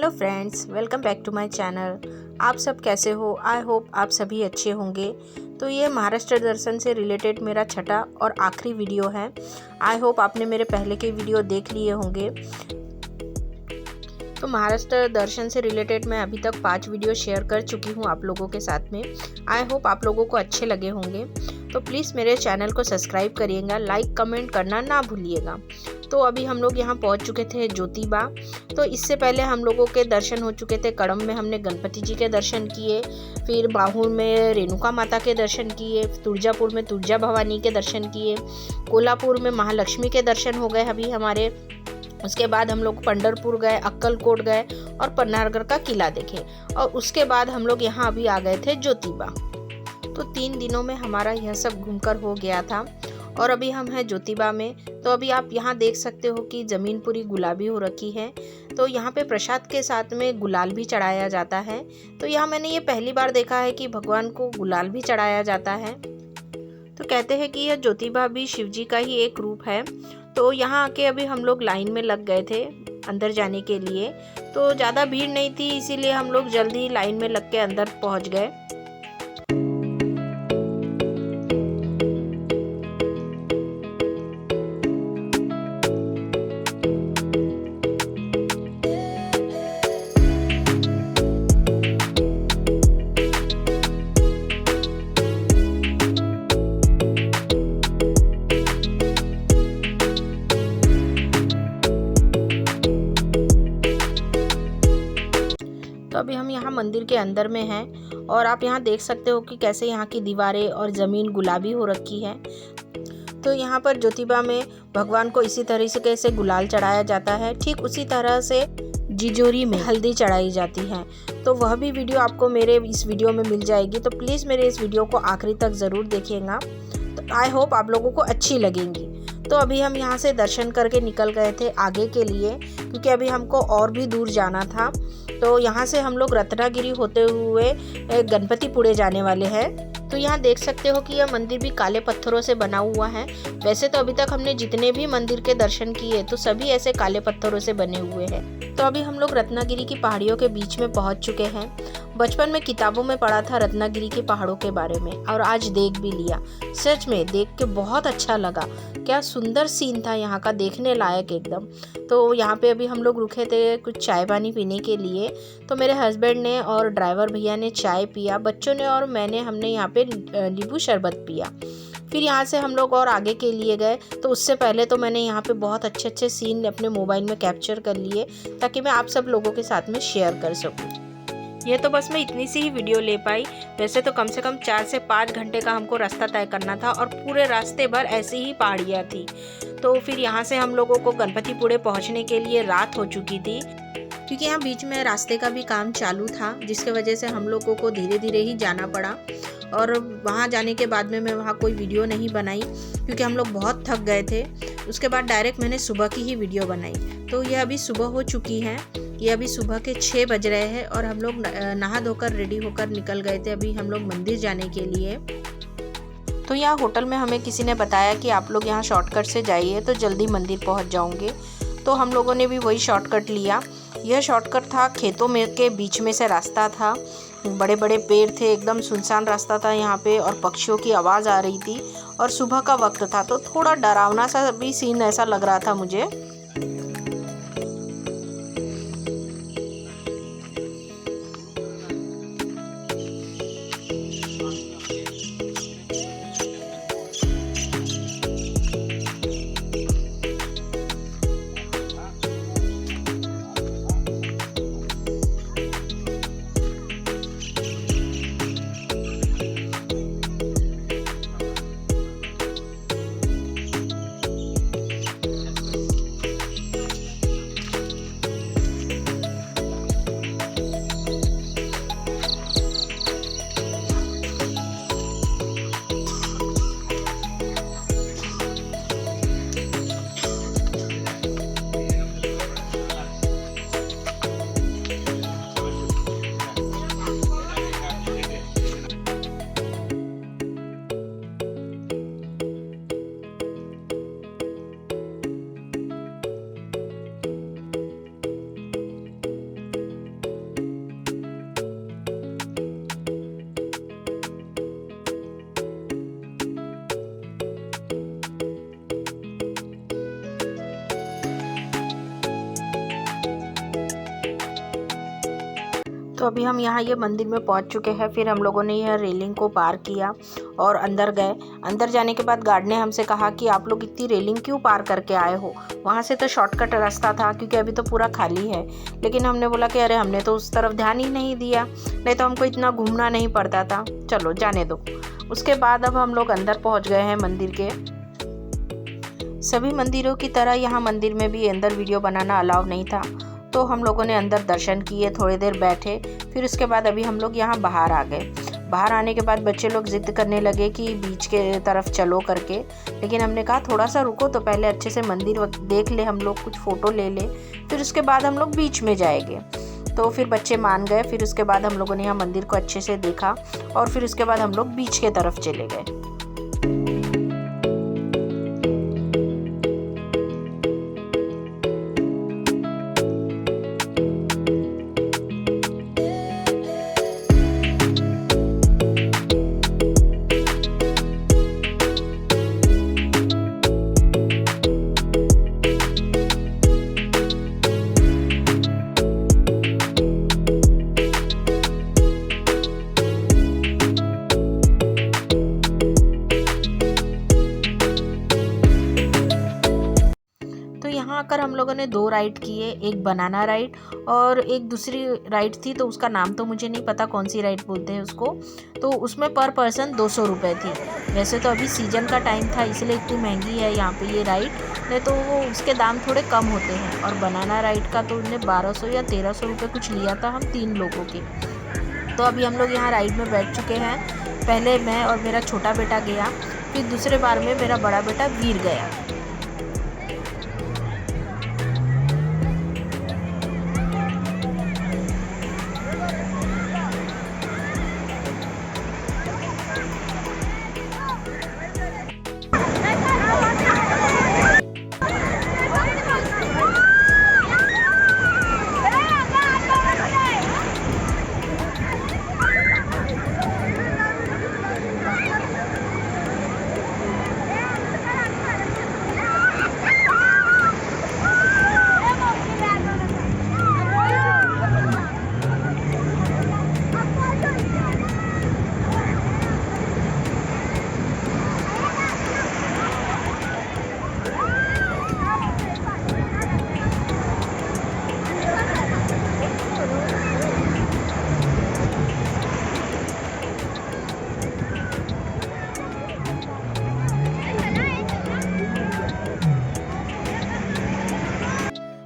Hello friends, welcome back to my channel. आप सब कैसे हो? आई होप आप सभी अच्छे होंगे। तो ये महाराष्ट्र दर्शन से रिलेटेड मेरा छठा और आखिरी वीडियो है। आई होप आपने मेरे पहले के वीडियो देख लिए होंगे। तो महाराष्ट्र दर्शन से रिलेटेड मैं अभी तक 5 वीडियो शेयर कर चुकी हूँ आप लोगों के साथ में। आई होप आप लोगों को अच्छे लगे होंगे। तो प्लीज़ मेरे चैनल को सब्सक्राइब करिएगा, लाइक कमेंट करना ना भूलिएगा। तो अभी हम लोग यहाँ पहुँच चुके थे ज्योतिबा। तो इससे पहले हम लोगों के दर्शन हो चुके थे। कड़म में हमने गणपति जी के दर्शन किए, फिर बाहुल में रेणुका माता के दर्शन किए, तुळजापुर में तुळजा भवानी के दर्शन किए, कोल्हापुर में महालक्ष्मी के दर्शन हो गए अभी हमारे। उसके बाद हम लोग पंढरपुर गए, अक्कलकोट गए और पन्नारगढ़ का किला देखे। और उसके बाद हम लोग यहाँ अभी आ गए थे ज्योतिबा। तो 3 दिनों में हमारा यह सब घूमकर हो गया था। और अभी हम हैं ज्योतिबा में। तो अभी आप यहाँ देख सकते हो कि ज़मीन पूरी गुलाबी हो रखी है। तो यहाँ पे प्रसाद के साथ में गुलाल भी चढ़ाया जाता है। तो यहाँ मैंने ये पहली बार देखा है कि भगवान को गुलाल भी चढ़ाया जाता है। तो कहते हैं कि यह ज्योतिबा भी शिव जी का ही एक रूप है। तो यहाँ आके अभी हम लोग लाइन में लग गए थे अंदर जाने के लिए। तो ज़्यादा भीड़ नहीं थी, इसीलिए हम लोग जल्दी लाइन में लग के अंदर पहुँच गए। तो अभी हम यहाँ मंदिर के अंदर में हैं और आप यहाँ देख सकते हो कि कैसे यहाँ की दीवारें और ज़मीन गुलाबी हो रखी है। तो यहाँ पर ज्योतिबा में भगवान को इसी तरीके से गुलाल चढ़ाया जाता है। ठीक उसी तरह से जिजोरी में हल्दी चढ़ाई जाती है। तो वह भी वीडियो आपको मेरे इस वीडियो में मिल जाएगी। तो प्लीज़ मेरे इस वीडियो को आखिरी तक ज़रूर देखिएगा। तो आई होप आप लोगों को अच्छी लगेंगी। तो अभी हम यहाँ से दर्शन करके निकल गए थे आगे के लिए, क्योंकि अभी हमको और भी दूर जाना था। तो यहाँ से हम लोग रत्नागिरी होते हुए गणपतिपुळे जाने वाले हैं। तो यहाँ देख सकते हो कि यह मंदिर भी काले पत्थरों से बना हुआ है। वैसे तो अभी तक हमने जितने भी मंदिर के दर्शन किए तो सभी ऐसे काले पत्थरों से बने हुए हैं। तो अभी हम लोग रत्नागिरी की पहाड़ियों के बीच में पहुँच चुके हैं। बचपन में किताबों में पढ़ा था रत्नागिरी के पहाड़ों के बारे में, और आज देख भी लिया। सच में देख के बहुत अच्छा लगा। क्या सुंदर सीन था यहाँ का, देखने लायक एकदम। तो यहाँ पे अभी हम लोग रुके थे कुछ चाय पानी पीने के लिए। तो मेरे हस्बैंड ने और ड्राइवर भैया ने चाय पिया, बच्चों ने और हमने यहाँ पे नींबू शरबत पिया। फिर यहाँ से हम लोग और आगे के लिए गए। तो उससे पहले तो मैंने यहाँ पे बहुत अच्छे अच्छे सीन अपने मोबाइल में कैप्चर कर लिए, ताकि मैं आप सब लोगों के साथ में शेयर कर सकूँ। ये तो बस मैं इतनी सी ही वीडियो ले पाई। वैसे तो कम से कम 4 से 5 घंटे का हमको रास्ता तय करना था, और पूरे रास्ते भर ऐसी ही पहाड़ियाँ थी। तो फिर यहाँ से हम लोगों को गणपतिपुळे पहुँचने के लिए रात हो चुकी थी, क्योंकि यहाँ बीच में रास्ते का भी काम चालू था, जिसके वजह से हम लोगों को धीरे धीरे ही जाना पड़ा। और वहाँ जाने के बाद में मैं वहाँ कोई वीडियो नहीं बनाई, क्योंकि हम लोग बहुत थक गए थे। उसके बाद डायरेक्ट मैंने सुबह की ही वीडियो बनाई। तो ये अभी सुबह हो चुकी है। ये अभी सुबह के 6 बज रहे हैं और हम लोग नहा धोकर रेडी होकर निकल गए थे अभी हम लोग मंदिर जाने के लिए। तो यहाँ होटल में हमें किसी ने बताया कि आप लोग यहाँ शॉर्टकट से जाइए तो जल्दी मंदिर पहुँच जाओगे। तो हम लोगों ने भी वही शॉर्टकट लिया। यह शॉर्टकट था, खेतों में के बीच में से रास्ता था, बड़े बड़े पेड़ थे, एकदम सुनसान रास्ता था यहाँ पे, और पक्षियों की आवाज़ आ रही थी, और सुबह का वक्त था। तो थोड़ा डरावना सा भी सीन ऐसा लग रहा था मुझे। तो अभी हम यहाँ ये मंदिर में पहुँच चुके हैं। फिर हम लोगों ने यह रेलिंग को पार किया और अंदर गए। अंदर जाने के बाद गार्ड ने हमसे कहा कि आप लोग इतनी रेलिंग क्यों पार करके आए हो, वहाँ से तो शॉर्टकट रास्ता था क्योंकि अभी तो पूरा खाली है। लेकिन हमने बोला कि अरे हमने तो उस तरफ ध्यान ही नहीं दिया, नहीं तो हमको इतना घूमना नहीं पड़ता था, चलो जाने दो। उसके बाद अब हम लोग अंदर पहुँच गए हैं मंदिर के। सभी मंदिरों की तरह यहाँ मंदिर में भी अंदर वीडियो बनाना अलाउ नहीं था, तो हम लोगों ने अंदर दर्शन किए, थोड़ी देर बैठे। फिर उसके बाद अभी हम लोग यहाँ बाहर आ गए। बाहर आने के बाद बच्चे लोग ज़िद करने लगे कि बीच के तरफ चलो करके, लेकिन हमने कहा थोड़ा सा रुको तो पहले अच्छे से मंदिर देख ले हम लोग, कुछ फ़ोटो ले ले, फिर उसके बाद हम लोग बीच में जाएंगे। तो फिर बच्चे मान गए। फिर उसके बाद हम लोगों ने यहाँ मंदिर को अच्छे से देखा और फिर उसके बाद हम लोग बीच के तरफ चले गए। यहाँ आकर हम लोगों ने 2 राइड किए, एक बनाना राइड और एक दूसरी राइड थी, तो उसका नाम तो मुझे नहीं पता कौन सी राइड बोलते हैं उसको। तो उसमें पर पर्सन 200 रुपये थी। वैसे तो अभी सीज़न का टाइम था इसलिए इतनी महंगी है यहाँ पे ये राइड, नहीं तो वो उसके दाम थोड़े कम होते हैं। और बनाना राइड का तो उन्हें 1200 या 1300 रुपये कुछ लिया था हम 3 लोगों के। तो अभी हम लोग यहाँ राइड में बैठ चुके हैं। पहले मैं और मेरा छोटा बेटा गया, फिर दूसरे बार में मेरा बड़ा बेटा वीर गया।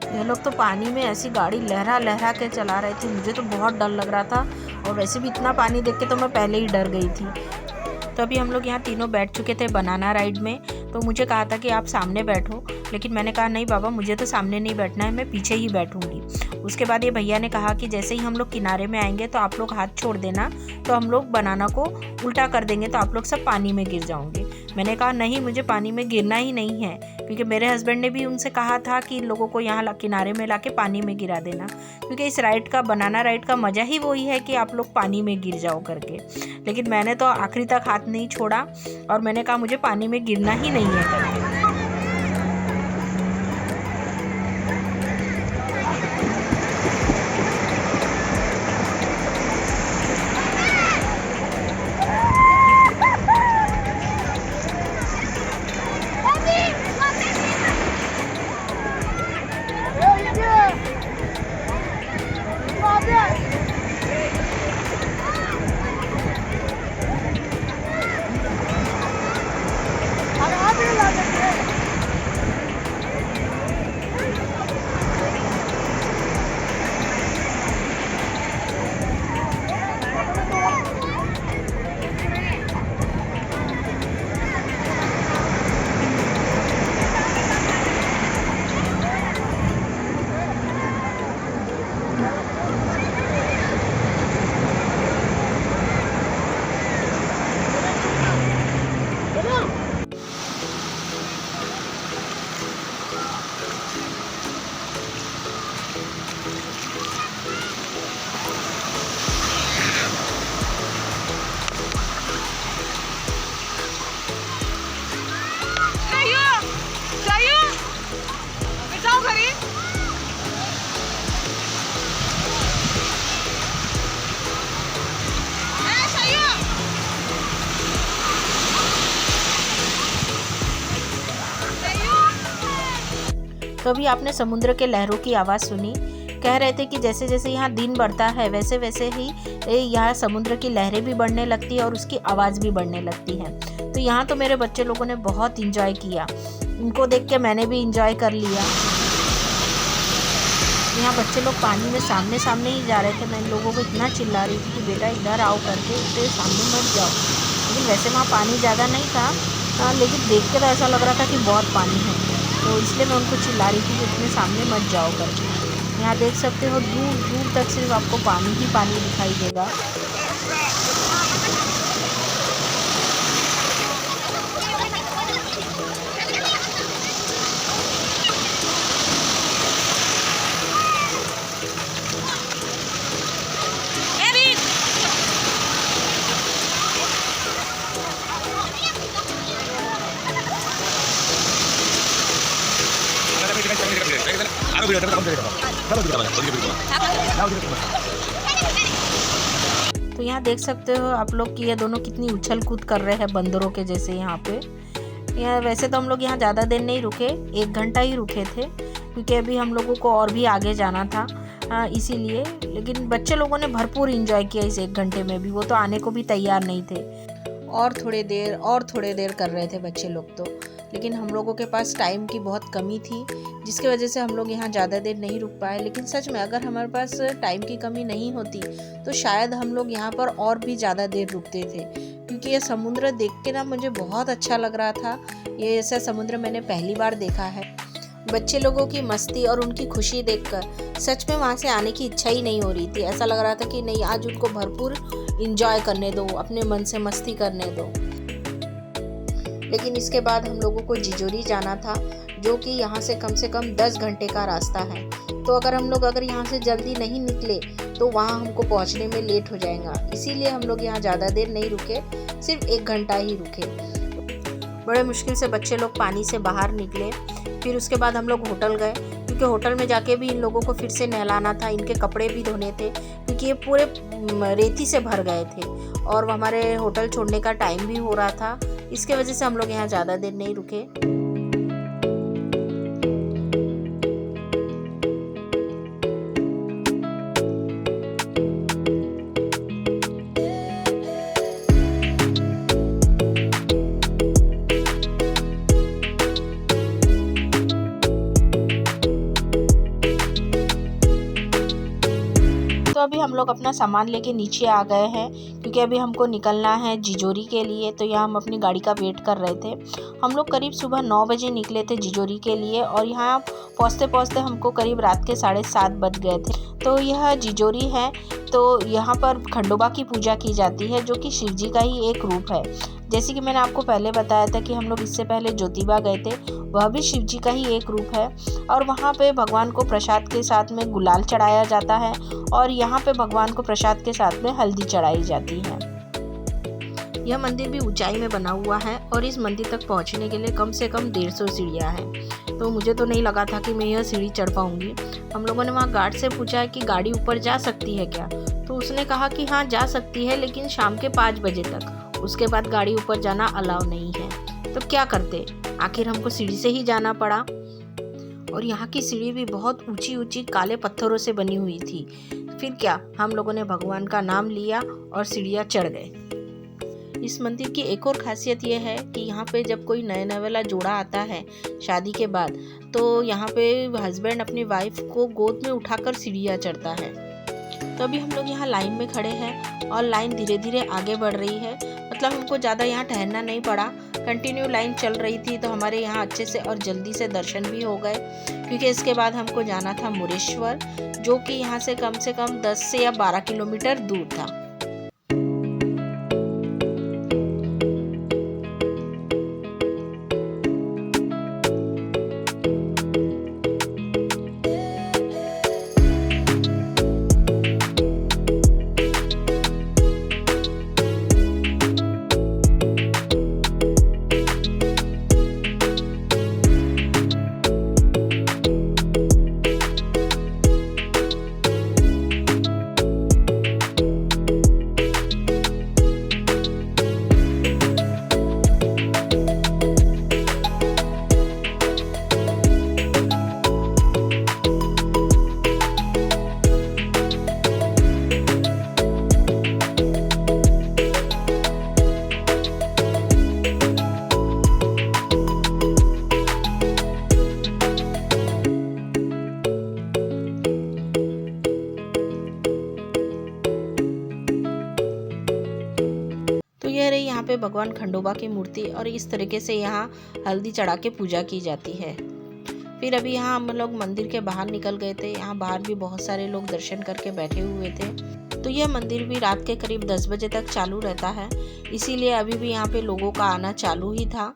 ये लोग तो पानी में ऐसी गाड़ी लहरा लहरा के चला रहे थे, मुझे तो बहुत डर लग रहा था। और वैसे भी इतना पानी देख के तो मैं पहले ही डर गई थी। तो अभी हम लोग यहाँ तीनों बैठ चुके थे बनाना राइड में। तो मुझे कहा था कि आप सामने बैठो, लेकिन मैंने कहा नहीं बाबा, मुझे तो सामने नहीं बैठना है, मैं पीछे ही बैठूंगी। उसके बाद ये भैया ने कहा कि जैसे ही हम लोग किनारे में आएंगे तो आप लोग हाथ छोड़ देना, तो हम लोग बनाना को उल्टा कर देंगे तो आप लोग सब पानी में गिर जाओगे। मैंने कहा नहीं, मुझे पानी में गिरना ही नहीं है, क्योंकि मेरे हस्बैंड ने भी उनसे कहा था कि लोगों को यहाँ किनारे में लाके पानी में गिरा देना, क्योंकि इस राइड का, बनाना राइड का मज़ा ही वही है कि आप लोग पानी में गिर जाओ करके। लेकिन मैंने तो आखिरी तक हाथ नहीं छोड़ा और मैंने कहा मुझे पानी में गिरना ही नहीं है करके। Hadi hadi lan. तो अभी आपने समुद्र के लहरों की आवाज़ सुनी। कह रहे थे कि जैसे जैसे यहाँ दिन बढ़ता है वैसे वैसे ही यहाँ समुद्र की लहरें भी बढ़ने लगती है और उसकी आवाज़ भी बढ़ने लगती है। तो यहाँ तो मेरे बच्चे लोगों ने बहुत इंजॉय किया, इनको देख के मैंने भी इंजॉय कर लिया। यहाँ बच्चे लोग पानी में सामने सामने ही जा रहे थे। मैं इन लोगों को इतना चिल्ला रही थी कि बेटा इधर आओ करके, इतने सामने मत जाओ। लेकिन वैसे वहाँ पानी ज़्यादा नहीं था, लेकिन देख के तो ऐसा लग रहा था कि बहुत पानी है, तो इसलिए मैं उनको चिल्ला रही थी कि इतने सामने मत जाओ करके। यहाँ देख सकते हो दूर दूर तक सिर्फ आपको पानी ही पानी दिखाई देगा। तो यहाँ देख सकते हो आप लोग कि ये दोनों कितनी उछल कूद कर रहे हैं बंदरों के जैसे। यहाँ पे वैसे तो हम लोग यहाँ ज़्यादा देर नहीं रुके, 1 घंटा ही रुके थे, क्योंकि अभी हम लोगों को और भी आगे जाना था इसीलिए। लेकिन बच्चे लोगों ने भरपूर इंजॉय किया इस 1 घंटे में भी, वो तो आने को भी तैयार नहीं थे। और थोड़े देर कर रहे थे बच्चे लोग तो, लेकिन हम लोगों के पास टाइम की बहुत कमी थी, जिसकी वजह से हम लोग यहाँ ज़्यादा देर नहीं रुक पाए। लेकिन सच में अगर हमारे पास टाइम की कमी नहीं होती तो शायद हम लोग यहाँ पर और भी ज़्यादा देर रुकते थे, क्योंकि ये समुद्र देख के ना मुझे बहुत अच्छा लग रहा था। ये ऐसा समुद्र मैंने पहली बार देखा है। बच्चे लोगों की मस्ती और उनकी खुशी देखकर सच में वहाँ से आने की इच्छा ही नहीं हो रही थी। ऐसा लग रहा था कि नहीं, आज उनको भरपूर इंजॉय करने दो, अपने मन से मस्ती करने दो। लेकिन इसके बाद हम लोगों को जिजोरी जाना था, जो कि यहाँ से कम 10 घंटे का रास्ता है। तो अगर यहाँ से जल्दी नहीं निकले तो वहाँ हमको पहुँचने में लेट हो जाएगा। इसीलिए हम लोग यहाँ ज़्यादा देर नहीं रुके, सिर्फ 1 घंटा ही रुके। बड़े मुश्किल से बच्चे लोग पानी से बाहर निकले। फिर उसके बाद हम लोग होटल गए, क्योंकि होटल में जाके भी इन लोगों को फिर से नहलाना था, इनके कपड़े भी धोने थे, क्योंकि ये पूरे रेती से भर गए थे और हमारे होटल छोड़ने का टाइम भी हो रहा था। इसके वजह से हम लोग यहाँ ज़्यादा देर नहीं रुके। तो अभी हम लोग अपना सामान लेके नीचे आ गए हैं, क्योंकि अभी हमको निकलना है जिजोरी के लिए। तो यहाँ हम अपनी गाड़ी का वेट कर रहे थे। हम लोग करीब सुबह 9 बजे निकले थे जिजोरी के लिए, और यहाँ पहुँचते पहुँचते हमको करीब रात के 7:30 बज गए थे। तो यह जिजोरी है, तो यहाँ पर खंडोबा की पूजा की जाती है, जो कि शिव जी का ही एक रूप है। जैसे कि मैंने आपको पहले बताया था कि हम लोग इससे पहले ज्योतिबा गए थे, वह भी शिव जी का ही एक रूप है। और वहाँ पे भगवान को प्रसाद के साथ में गुलाल चढ़ाया जाता है, और यहाँ पे भगवान को प्रसाद के साथ में हल्दी चढ़ाई जाती है। यह मंदिर भी ऊंचाई में बना हुआ है, और इस मंदिर तक पहुँचने के लिए कम से कम 150 सीढ़ियाँ हैं। तो मुझे तो नहीं लगा था कि मैं यह सीढ़ी चढ़ पाऊँगी। हम लोगों ने वहाँ गार्ड से पूछा है कि गाड़ी ऊपर जा सकती है क्या, तो उसने कहा कि हाँ जा सकती है, लेकिन शाम के 5 बजे तक, उसके बाद गाड़ी ऊपर जाना अलाउ नहीं है। तो क्या करते, आखिर हमको सीढ़ी से ही जाना पड़ा। और यहाँ की सीढ़ी भी बहुत ऊंची ऊंची काले पत्थरों से बनी हुई थी। फिर क्या, हम लोगों ने भगवान का नाम लिया और सीढ़ियाँ चढ़ गए। इस मंदिर की एक और खासियत यह है कि यहाँ पे जब कोई नया वाला जोड़ा आता है शादी के बाद, तो यहाँ पे हस्बैंड अपनी वाइफ को गोद में उठाकर सीढ़ियाँ चढ़ता है। तो अभी हम लोग यहाँ लाइन में खड़े हैं, और लाइन धीरे धीरे आगे बढ़ रही है। मतलब हमको ज़्यादा यहाँ ठहरना नहीं पड़ा, कंटिन्यू लाइन चल रही थी, तो हमारे यहाँ अच्छे से और जल्दी से दर्शन भी हो गए। क्योंकि इसके बाद हमको जाना था मुरेश्वर, जो कि यहाँ से कम 10 से या 12 किलोमीटर दूर था। भगवान खंडोबा की मूर्ति और इस तरीके से यहाँ हल्दी चढ़ा के पूजा की जाती है। फिर अभी यहाँ हम लोग मंदिर के बाहर निकल गए थे। यहाँ बाहर भी बहुत सारे लोग दर्शन करके बैठे हुए थे। तो यह मंदिर भी रात के करीब 10 बजे तक चालू रहता है, इसीलिए अभी भी यहाँ पे लोगों का आना चालू ही था।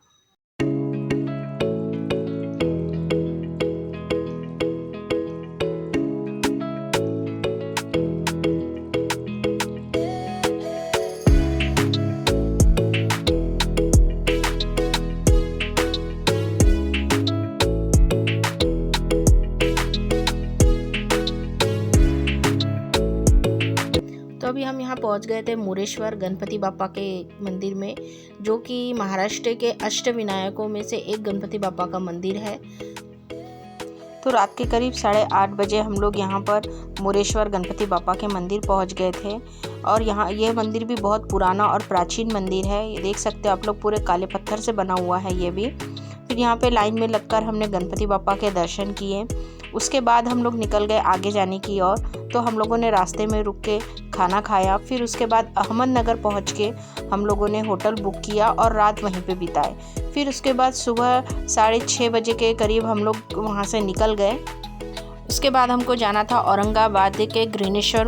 तो अभी हम यहाँ पहुँच गए थे मुरेश्वर गणपति बापा के मंदिर में, जो कि महाराष्ट्र के अष्टविनायकों में से एक गणपति बापा का मंदिर है। तो रात के करीब 8:30 बजे हम लोग यहाँ पर मुरेश्वर गणपति बापा के मंदिर पहुँच गए थे। और यहाँ यह मंदिर भी बहुत पुराना और प्राचीन मंदिर है। ये देख सकते हो आप लोग, पूरे काले पत्थर से बना हुआ है ये भी। फिर यहाँ पे लाइन में लगकर हमने गणपति बापा के दर्शन किए। उसके बाद हम लोग निकल गए आगे जाने की ओर। तो हम लोगों ने रास्ते में रुक के खाना खाया। फिर उसके बाद अहमदनगर पहुँच के हम लोगों ने होटल बुक किया और रात वहीं पे बिताए। फिर उसके बाद सुबह 6:30 बजे के करीब हम लोग वहाँ से निकल गए। उसके बाद हमको जाना था औरंगाबाद के ग्रीनेश्वर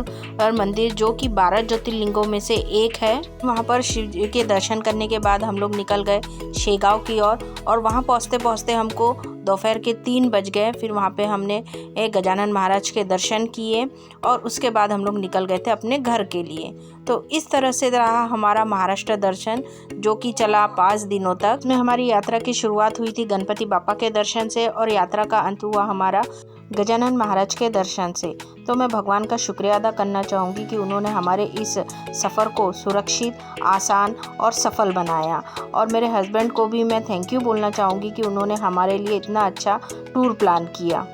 मंदिर, जो कि 12 ज्योतिर्लिंगों में से एक है। वहाँ पर शिव जी के दर्शन करने के बाद हम लोग निकल गए शेगांव की ओर। और वहाँ पहुँचते पहुँचते हमको दोपहर के 3 बज गए। फिर वहाँ पे हमने गजानन महाराज के दर्शन किए और उसके बाद हम लोग निकल गए थे अपने घर के लिए। तो इस तरह से रहा हमारा महाराष्ट्र दर्शन, जो कि चला 5 दिनों तक। इसमें हमारी यात्रा की शुरुआत हुई थी गणपति बापा के दर्शन से और यात्रा का अंत हुआ हमारा गजानन महाराज के दर्शन से। तो मैं भगवान का शुक्रिया अदा करना चाहूँगी कि उन्होंने हमारे इस सफ़र को सुरक्षित, आसान और सफल बनाया। और मेरे हस्बैंड को भी मैं थैंक यू बोलना चाहूँगी कि उन्होंने हमारे लिए इतना अच्छा टूर प्लान किया।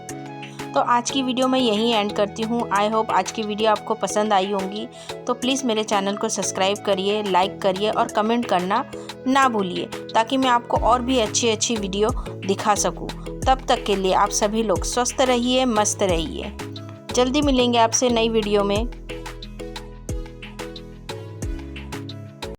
तो आज की वीडियो मैं यहीं एंड करती हूँ। आई होप आज की वीडियो आपको पसंद आई होंगी। तो प्लीज़ मेरे चैनल को सब्सक्राइब करिए, लाइक करिए और कमेंट करना ना भूलिए, ताकि मैं आपको और भी अच्छी वीडियो दिखा सकूँ। तब तक के लिए आप सभी लोग स्वस्थ रहिए, मस्त रहिए। जल्दी मिलेंगे आपसे नई वीडियो में।